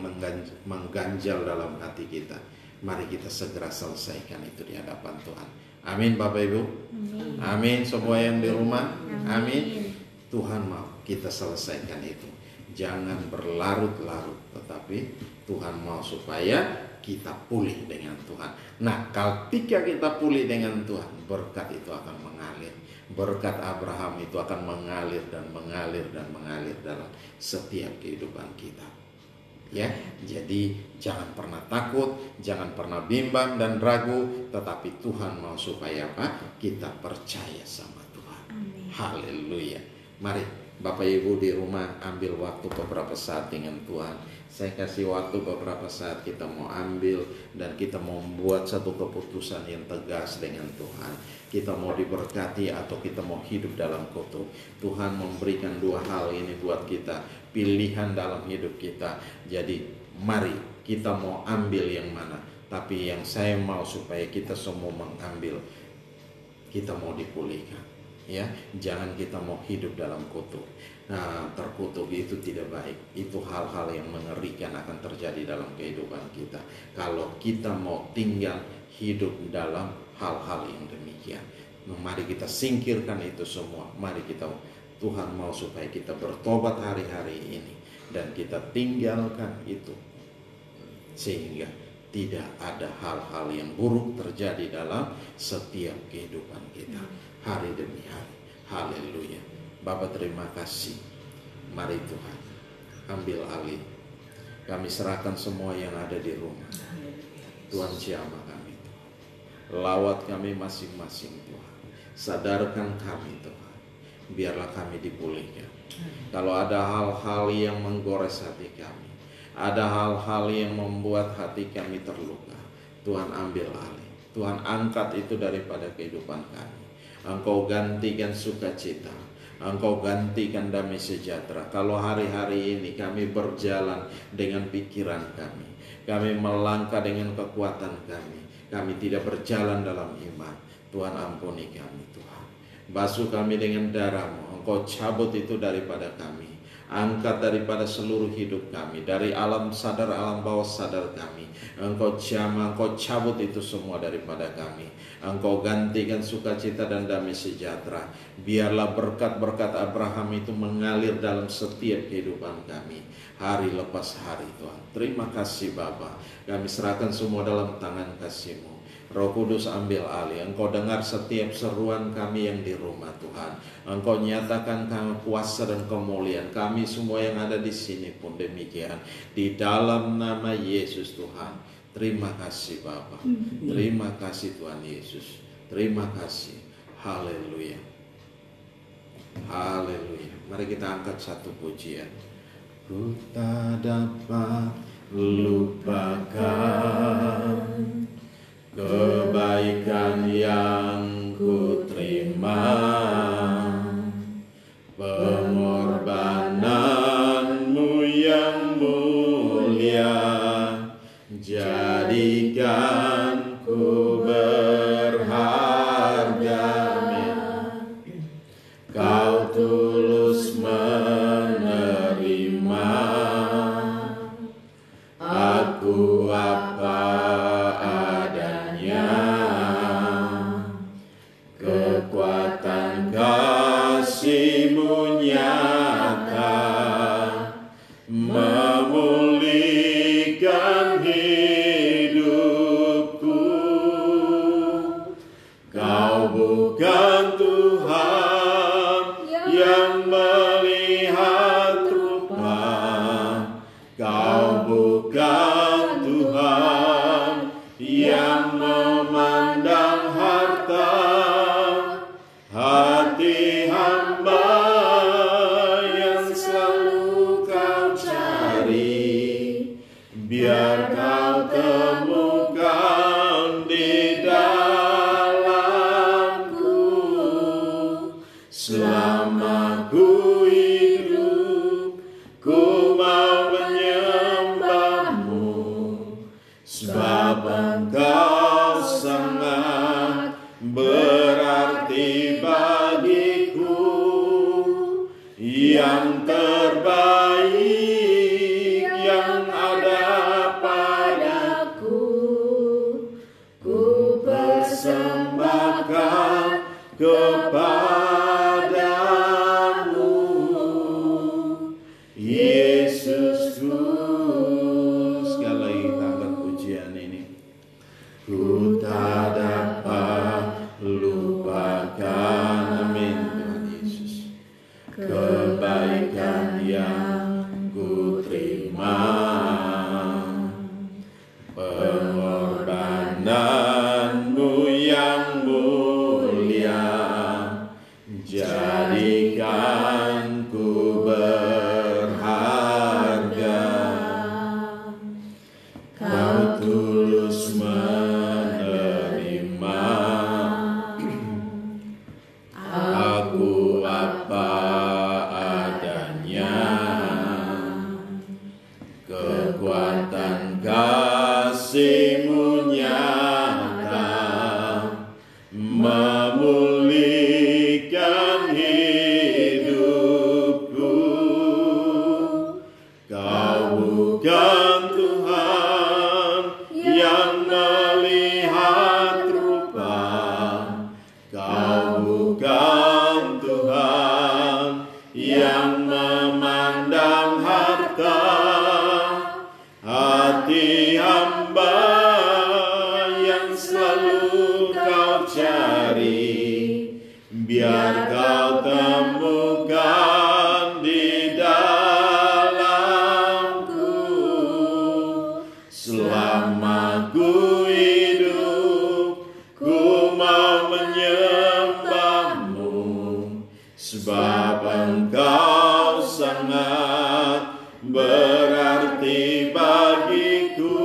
Speaker 1: mengganjal dalam hati kita, mari kita segera selesaikan itu di hadapan Tuhan. Amin Bapak Ibu.
Speaker 2: Amin.
Speaker 1: Amin semua yang di rumah.
Speaker 2: Amin.
Speaker 1: Tuhan mau kita selesaikan itu. Jangan berlarut-larut, tetapi Tuhan mau supaya kita pulih dengan Tuhan. Nah, ketika kita pulih dengan Tuhan, berkat itu akan mengalir. Berkat Abraham itu akan mengalir dan mengalir dan mengalir dalam setiap kehidupan kita. Ya, jadi jangan pernah takut, jangan pernah bimbang dan ragu, tetapi Tuhan mau supaya apa? Kita percaya sama Tuhan.
Speaker 2: Amin.
Speaker 1: Haleluya. Mari Bapak Ibu di rumah ambil waktu beberapa saat dengan Tuhan. Saya kasih waktu beberapa saat, kita mau ambil dan kita mau membuat satu keputusan yang tegas dengan Tuhan. Kita mau diberkati atau kita mau hidup dalam kutuk. Tuhan memberikan dua hal ini buat kita, pilihan dalam hidup kita. Jadi mari kita mau ambil yang mana. Tapi yang saya mau supaya kita semua mengambil, kita mau dipulihkan. Ya, jangan kita mau hidup dalam kutuk. Nah, terkutuk itu tidak baik. Itu hal-hal yang mengerikan akan terjadi dalam kehidupan kita kalau kita mau tinggal hidup dalam hal-hal yang demikian. Nah, mari kita singkirkan itu semua. Mari kita, Tuhan mau supaya kita bertobat hari-hari ini dan kita tinggalkan itu, sehingga tidak ada hal-hal yang buruk terjadi dalam setiap kehidupan kita hari demi hari. Haleluya. Bapak terima kasih. Mari Tuhan ambil alih. Kami serahkan semua yang ada di rumah. Tuhan jamah kami Tuhan. Lawat kami masing-masing Tuhan. Sadarkan kami Tuhan. Biarlah kami dipulihkan. Kalau ada hal-hal yang menggores hati kami, ada hal-hal yang membuat hati kami terluka, Tuhan ambil alih. Tuhan angkat itu daripada kehidupan kami. Engkau gantikan sukacita, Engkau gantikan damai sejahtera. Kalau hari-hari ini kami berjalan dengan pikiran kami melangkah dengan kekuatan kami tidak berjalan dalam iman, Tuhan ampuni kami Tuhan. Basuh kami dengan darah-Mu, Engkau cabut itu daripada kami. Angkat daripada seluruh hidup kami, dari alam sadar, alam bawah sadar kami. Engkau jamah, Engkau cabut itu semua daripada kami. Engkau gantikan sukacita dan damai sejahtera. Biarlah berkat-berkat Abraham itu mengalir dalam setiap kehidupan kami, hari lepas hari Tuhan. Terima kasih Bapa. Kami serahkan semua dalam tangan kasih-Mu. Roh Kudus ambil alih. Engkau dengar setiap seruan kami yang di rumah Tuhan. Engkau nyatakan kami kuasa dan kemuliaan. Kami semua yang ada di sini pun demikian. Di dalam nama Yesus Tuhan. Terima kasih Bapa. Terima kasih Tuhan Yesus. Terima kasih. Haleluya. Haleluya. Mari kita angkat satu pujian. Ku tak dapat lupakan kebaikan yang ku terima, pengorbananmu yang mulia, jadikan ku berharga. Kau tulus menerima aku apa adanya, kekuatan kasih-Mu nyata memulihkan hidupku. Kau bukan Tuhan yang melihat rupa, Kau bukan Tuhan yang memandang harta. Hati hamba yang selalu Kau cari, biar Kau temukan di dalamku. Selama ku hidup, ku mau menyembah-Mu, sebab Engkau sangat berarti bagiku. Yang terbaik yang ada padaku, ku persembahkan kepadamu, Yesusku. Sekali lagi kita angkat pujian ini. Ku tak dapat lupakan, amin Tuhan Yesus, kebaikan yang ku terima, pengorbananmu yang mulia, jadikan ku berharga. Kau tulus menerima aku apa adanya, kekuatan kasih-Mu nyata memulihkan hidupku. Kau bukan Tuhan yang melihat rupa, Kau bukan Tuhan yang memandang harta. Hati hamba yang selalu Kau cari, biar Kau temukan di dalamku. Selama ku hidup, ku mau menyembah-Mu, sebab Engkau sangat berarti bagiku.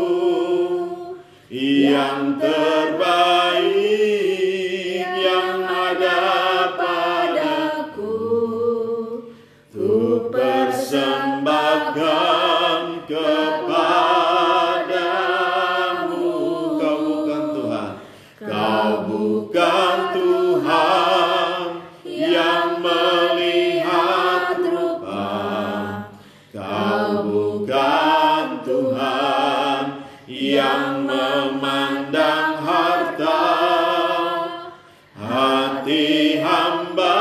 Speaker 1: Yang terbaik yang ada padaku, ku persembahkan kepadamu. Kau bukan Tuhan, Kau bukan Tuhan yang melihat rupa, Kau bukan Tuhan yang memandang harta. Hati hamba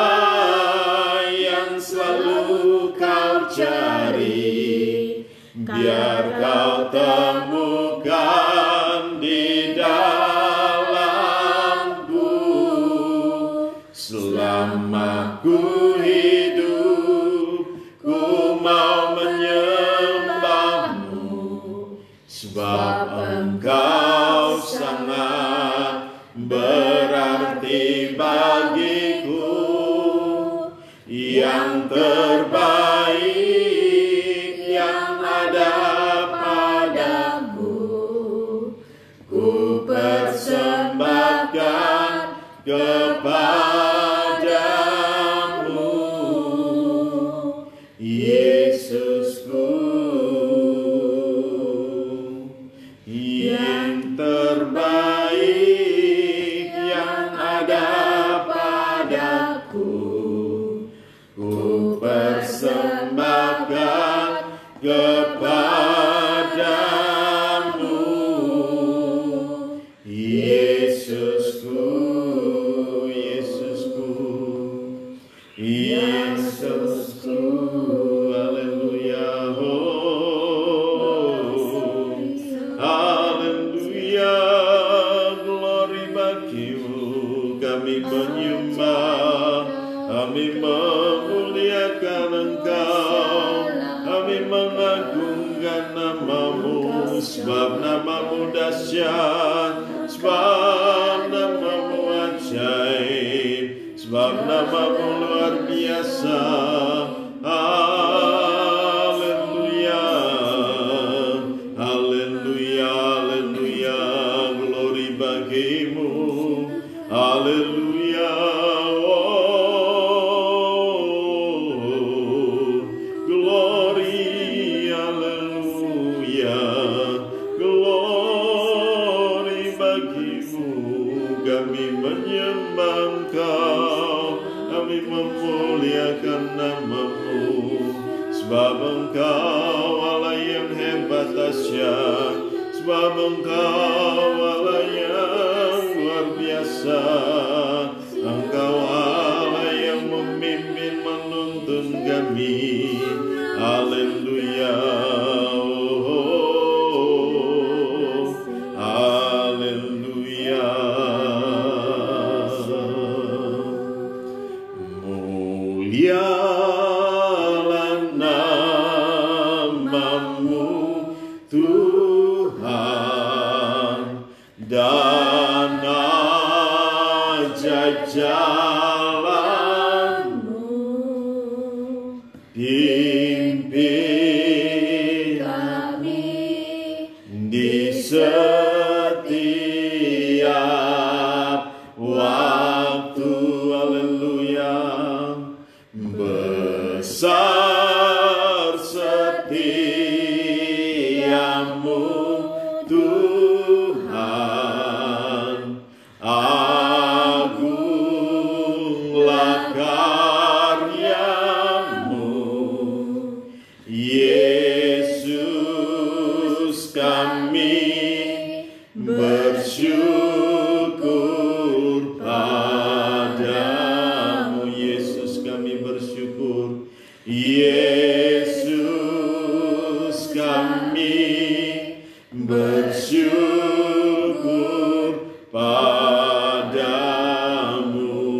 Speaker 1: yang selalu Kau cari, biar Kau temukan di dalam yang terbaik yang ada padaku, ku persembahkan kepadamu, Yesusku. Yang terbaik yang ada padaku, ku persembahkan kepadamu, Yesusku, Yesusku, Yesusku. Haleluya, oh, haleluya, glory bagimu. Kami menyembah, kami memuliakan Engkau, kami mengagungkan namamu, sebab namamu dahsyat, sebab namamu ajaib, sebab namamu luar biasa. Haleluya, haleluya, haleluya, glory bagimu. Haleluya, oh, glory, haleluya, glory bagimu. Kami menyembah Engkau, kami memuliakan namamu, sebab Engkau Allah yang hebat dahsyat, sebab Engkau Allah yang luar biasa. Engkau Allah yang memimpin menuntun kami. Haleluya, oh, haleluya. Mulialah namamu Tuhan, dan ajaib jalanmu, pimpin kami di setiap waktu. Haleluya, besar setiamu Tuhan, agunglah karyamu, Yesus. Kami bersyukur padamu, Yesus. Kami bersyukur, Yesus. Kami bersyukur padamu.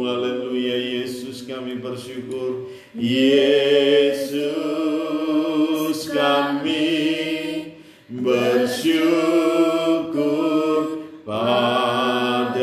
Speaker 1: Haleluya, Yesus. Kami bersyukur, Yesus. Kami bersyukur padamu.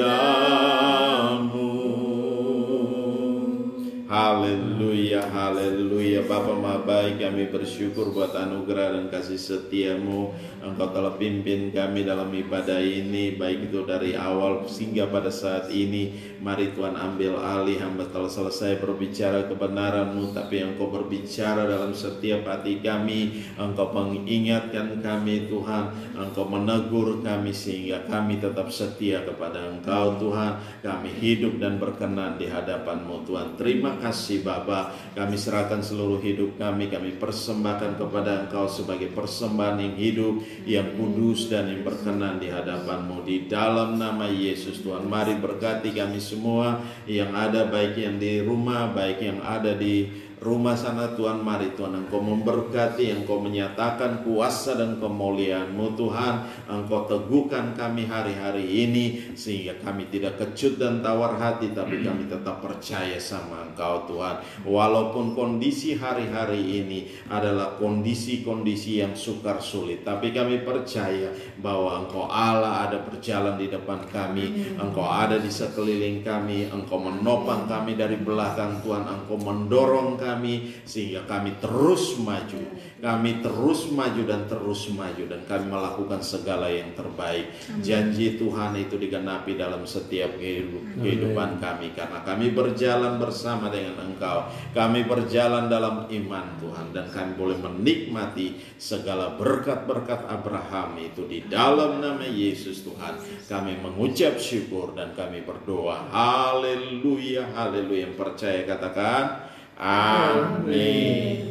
Speaker 1: Haleluya, haleluya. Bapa Maha Baik, kami bersyukur buat anugerah dan kasih setiamu. Engkau telah pimpin kami dalam ibadah ini, baik itu dari awal hingga pada saat ini. Mari Tuhan ambil alih, hamba telah selesai berbicara kebenaran-Mu, tapi Engkau berbicara dalam setiap hati kami. Engkau mengingatkan kami Tuhan, Engkau menegur kami sehingga kami tetap setia kepada Engkau Tuhan. Kami hidup dan berkenan di hadapan-Mu Tuhan. Terima kasih Bapa, kami serahkan seluruh hidup kami persembahkan kepada Engkau sebagai persembahan yang hidup, yang kudus dan yang berkenan di hadapan-Mu. Di dalam nama Yesus Tuhan, mari berkati kami semua yang ada, baik yang di rumah, baik yang ada di rumah sana Tuhan. Mari Tuhan Engkau memberkati, Engkau menyatakan kuasa dan kemuliaan-Mu Tuhan. Engkau teguhkan kami hari-hari ini sehingga kami tidak kecut dan tawar hati, tapi kami tetap percaya sama Engkau Tuhan. Walaupun kondisi hari-hari ini adalah kondisi-kondisi yang sukar sulit, tapi kami percaya bahwa Engkau Allah ada berjalan di depan kami, Engkau ada di sekeliling kami, Engkau menopang kami dari belakang Tuhan, Engkau mendorong kami kami, sehingga kami terus maju. Kami terus maju dan terus maju, dan kami melakukan segala yang terbaik. Janji Tuhan itu digenapi dalam setiap kehidupan kami, karena kami berjalan bersama dengan Engkau. Kami berjalan dalam iman Tuhan, dan kami boleh menikmati segala berkat-berkat Abraham itu di dalam nama Yesus Tuhan. Kami mengucap syukur dan kami berdoa. Haleluya, haleluya. Yang percaya katakan amin.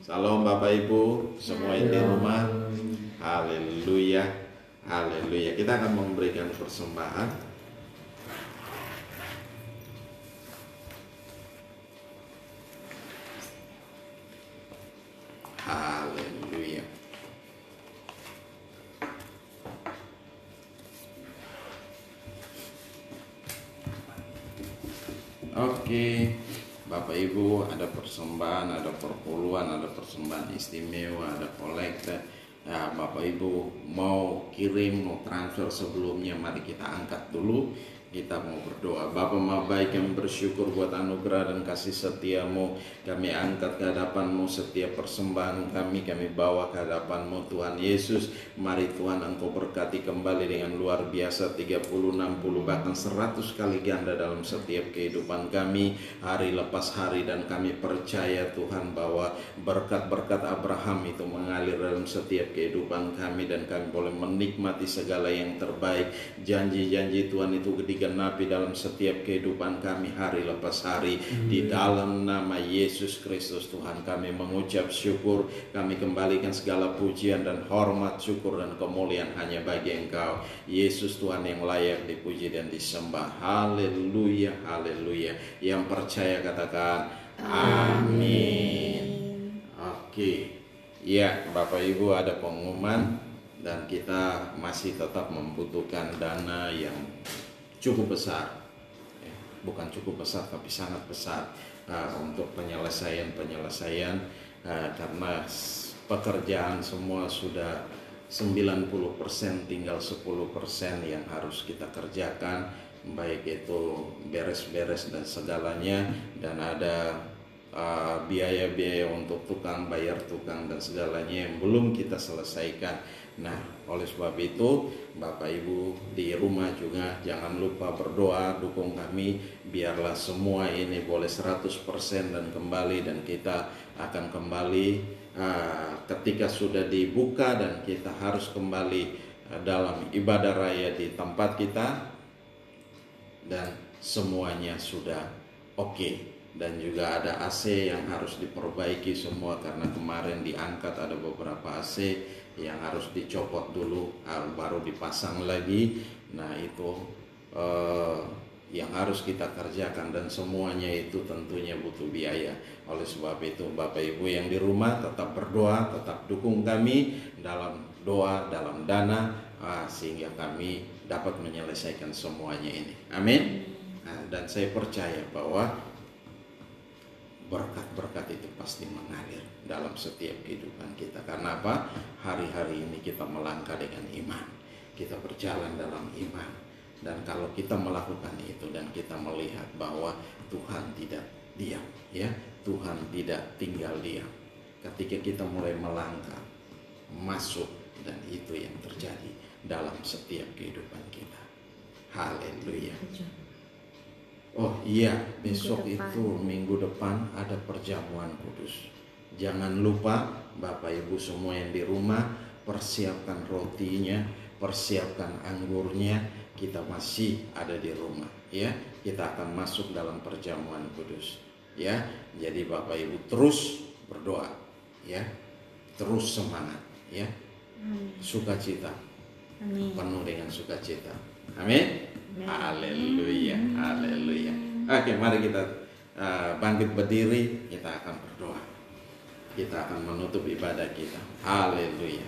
Speaker 1: Salam Bapak Ibu semua yang di rumah. Haleluya, haleluya. Kita akan memberikan persembahan. Haleluya. Oke, Bapak Ibu, ada persembahan, ada perpuluhan, ada persembahan istimewa, ada kolekte. Nah, Bapak Ibu mau kirim, mau transfer sebelumnya, mari kita angkat dulu. Kita mau berdoa. Bapa Maha Baik, kami bersyukur buat anugerah dan kasih setiamu. Kami angkat ke hadapanmu setiap persembahan kami bawa ke hadapanmu Tuhan Yesus. Mari Tuhan Engkau berkati kembali dengan luar biasa 30, 60 bahkan 100 kali ganda dalam setiap kehidupan kami hari lepas hari. Dan kami percaya Tuhan bahwa berkat-berkat Abraham itu mengalir dalam setiap kehidupan kami, dan kami boleh menikmati segala yang terbaik. Janji-janji Tuhan itu digenapi dalam setiap kehidupan kami hari lepas hari. Di dalam nama Yesus Kristus Tuhan kami mengucap syukur. Kami kembalikan segala pujian dan hormat, syukur dan kemuliaan hanya bagi Engkau Yesus Tuhan, yang layak dipuji dan disembah. Haleluya, haleluya. Yang percaya katakan amin. Oke. Ya, Bapak Ibu, ada pengumuman, dan kita masih tetap membutuhkan dana yang cukup besar, bukan cukup besar tapi sangat besar, untuk penyelesaian karena pekerjaan semua sudah 90%, tinggal 10% yang harus kita kerjakan, baik itu beres-beres dan segalanya, dan ada biaya-biaya untuk tukang, bayar tukang dan segalanya yang belum kita selesaikan. Nah, oleh sebab itu Bapak Ibu di rumah juga jangan lupa berdoa, dukung kami biarlah semua ini boleh 100% dan kembali, dan kita akan kembali ketika sudah dibuka, dan kita harus kembali dalam ibadah raya di tempat kita, dan semuanya sudah oke. Dan juga ada AC yang harus diperbaiki semua, karena kemarin diangkat ada beberapa AC yang harus dicopot dulu baru dipasang lagi. Nah, itu yang harus kita kerjakan, dan semuanya itu tentunya butuh biaya. Oleh sebab itu Bapak Ibu yang di rumah tetap berdoa, tetap dukung kami dalam doa, dalam dana, sehingga kami dapat menyelesaikan semuanya ini. Amin. Nah, dan saya percaya bahwa berkat-berkat itu pasti mengalir dalam setiap kehidupan kita. Karena apa? Hari-hari ini kita melangkah dengan iman, kita berjalan dalam iman. Dan kalau kita melakukan itu dan kita melihat bahwa Tuhan tidak diam, ya, Tuhan tidak tinggal diam. Ketika kita mulai melangkah, masuk, dan itu yang terjadi dalam setiap kehidupan kita. Haleluya. Oh iya, besok minggu depan ada perjamuan kudus. Jangan lupa Bapak Ibu semua yang di rumah, persiapkan rotinya, persiapkan anggurnya. Kita masih ada di rumah, ya. Kita akan masuk dalam perjamuan kudus, ya. Jadi Bapak Ibu terus berdoa, ya. Terus semangat, ya. Sukacita. Penuh dengan sukacita. Amin. Haleluya, haleluya. Oke, mari kita bangkit berdiri, kita akan berdoa. Kita akan menutup ibadah kita. Haleluya.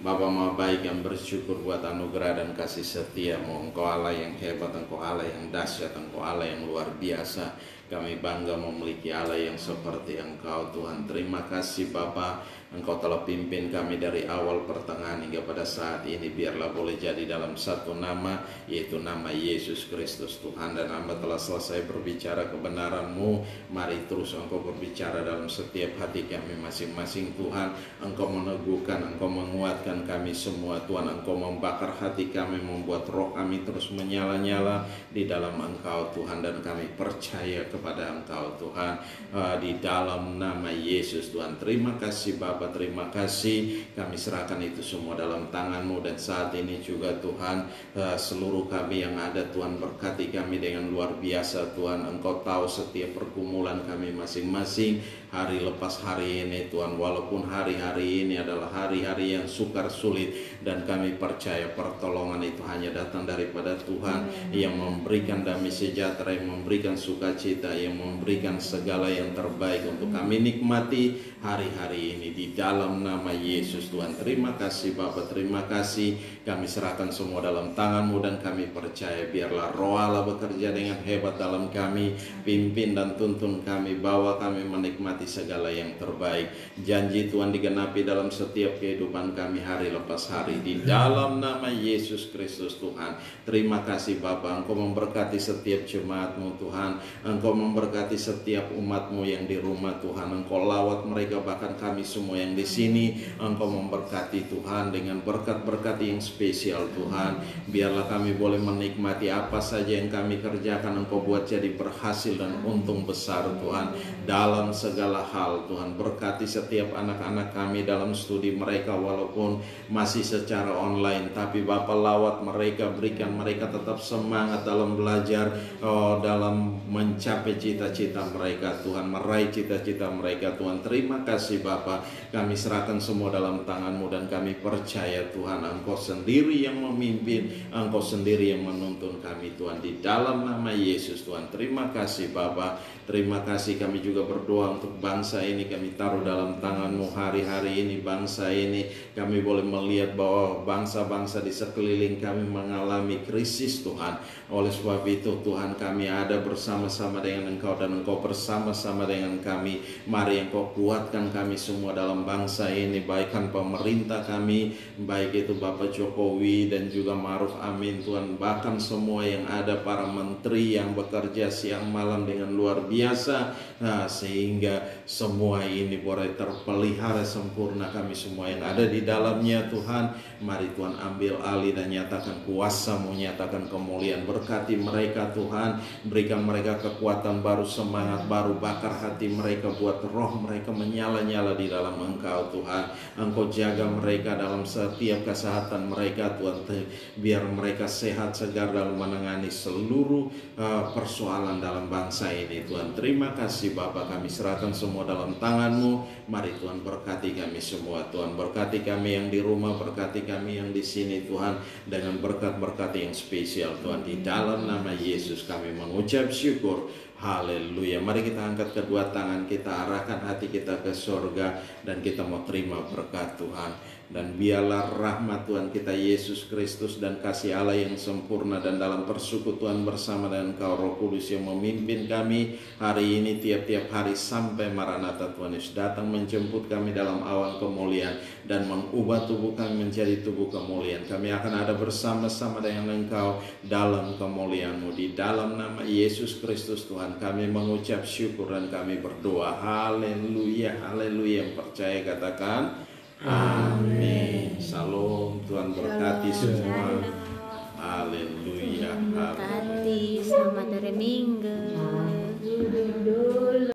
Speaker 1: Bapa Maha Baik yang bersyukur buat anugerah dan kasih setia-Mu. Engkau Allah yang hebat, Engkau Allah yang dahsyat, Engkau Allah yang luar biasa. Kami bangga memiliki Allah yang seperti Engkau Tuhan. Terima kasih Bapa, Engkau telah pimpin kami dari awal pertengahan hingga pada saat ini. Biarlah boleh jadi dalam satu nama, yaitu nama Yesus Kristus Tuhan. Dan hamba telah selesai berbicara kebenaran-Mu. Mari terus Engkau berbicara dalam setiap hati kami masing-masing Tuhan. Engkau meneguhkan, Engkau menguatkan kami semua Tuhan. Engkau membakar hati kami, membuat roh kami terus menyala-nyala di dalam Engkau Tuhan. Dan kami percaya kepada Engkau Tuhan, di dalam nama Yesus Tuhan. Terima kasih Bapa, terima kasih. Kami serahkan itu semua dalam tangan-Mu. Dan saat ini juga Tuhan, seluruh kami yang ada Tuhan, berkati kami dengan luar biasa Tuhan. Engkau tahu setiap pergumulan kami masing-masing hari lepas hari ini Tuhan. Walaupun hari-hari ini adalah hari-hari yang sukar sulit, dan kami percaya pertolongan itu hanya datang daripada Tuhan yang memberikan damai sejahtera, yang memberikan sukacita, yang memberikan segala yang terbaik untuk kami nikmati hari-hari ini di dalam nama Yesus Tuhan. Terima kasih Bapa, terima kasih. Kami serahkan semua dalam tangan-Mu, dan kami percaya biarlah Roh Allah bekerja dengan hebat dalam kami, pimpin dan tuntun kami, bawa kami menikmati segala yang terbaik. Janji Tuhan digenapi dalam setiap kehidupan kami hari lepas hari di dalam nama Yesus Kristus Tuhan. Terima kasih Bapa, Engkau memberkati setiap jemaat-Mu Tuhan. Engkau memberkati setiap umat-Mu yang di rumah Tuhan. Engkau lawat mereka, bahkan kami semua yang di sini. Engkau memberkati Tuhan dengan berkat-berkat yang spesial Tuhan. Biarlah kami boleh menikmati apa saja yang kami kerjakan, Engkau buat jadi berhasil dan untung besar Tuhan dalam segala hal Tuhan. Berkati setiap anak-anak kami dalam studi mereka, walaupun masih secara online, tapi Bapa lawat mereka, berikan mereka tetap semangat dalam belajar, dalam mencapai cita-cita mereka Tuhan, meraih cita-cita mereka Tuhan. Terima kasih Bapa, kami serahkan semua dalam tangan-Mu, dan kami percaya Tuhan, Engkau sendiri yang memimpin, Engkau sendiri yang menuntun kami Tuhan, di dalam nama Yesus Tuhan. Terima kasih Bapa, terima kasih. Kami juga berdoa untuk bangsa ini, kami taruh dalam tangan-Mu hari-hari ini. Bangsa ini kami boleh melihat bahwa bangsa-bangsa di sekeliling kami mengalami krisis Tuhan. Oleh sebab itu Tuhan, kami ada bersama-sama dengan Engkau, dan Engkau bersama-sama dengan kami. Mari Engkau kuatkan kami semua dalam bangsa ini, baikkan pemerintah kami, baik itu Bapak Jokowi dan juga Ma'ruf Amin Tuhan, bahkan semua yang ada, para menteri yang bekerja siang malam dengan luar biasa, sehingga semua ini boleh terpelihara sempurna. Kami semua yang ada di dalamnya Tuhan, mari Tuhan ambil alih dan nyatakan kuasa-Mu, nyatakan kemuliaan. Berkati mereka Tuhan, berikan mereka kekuatan baru, semangat baru, bakar hati mereka, buat roh mereka menyala-nyala di dalam Engkau Tuhan. Engkau jaga mereka dalam setiap kesehatan mereka Tuhan, biar mereka sehat segar dalam menangani seluruh persoalan dalam bangsa ini Tuhan. Terima kasih Bapa, kami serahkan semua dalam tangan-Mu. Mari Tuhan berkati kami semua Tuhan, berkati kami yang di rumah, berkati kami yang di sini Tuhan, dengan berkat-berkat yang spesial Tuhan. Di dalam nama Yesus kami mengucap syukur. Haleluya. Mari kita angkat kedua tangan kita, arahkan hati kita ke surga, dan kita mau terima berkat Tuhan. Dan biarlah rahmat Tuhan kita Yesus Kristus dan kasih Allah yang sempurna dan dalam persekutuan bersama dengan Engkau Roh Kudus yang memimpin kami hari ini, tiap-tiap hari sampai Maranatha Tuhan Yesus datang menjemput kami dalam awan kemuliaan dan mengubah tubuh kami menjadi tubuh kemuliaan. Kami akan ada bersama-sama dengan Engkau dalam kemuliaan-Mu. Di dalam nama Yesus Kristus Tuhan kami mengucap syukur dan kami berdoa. Haleluya, haleluya. Yang percaya katakan amin. Shalom. Tuhan berkati semua. Haleluya.
Speaker 2: Berkati, selamat hari Minggu.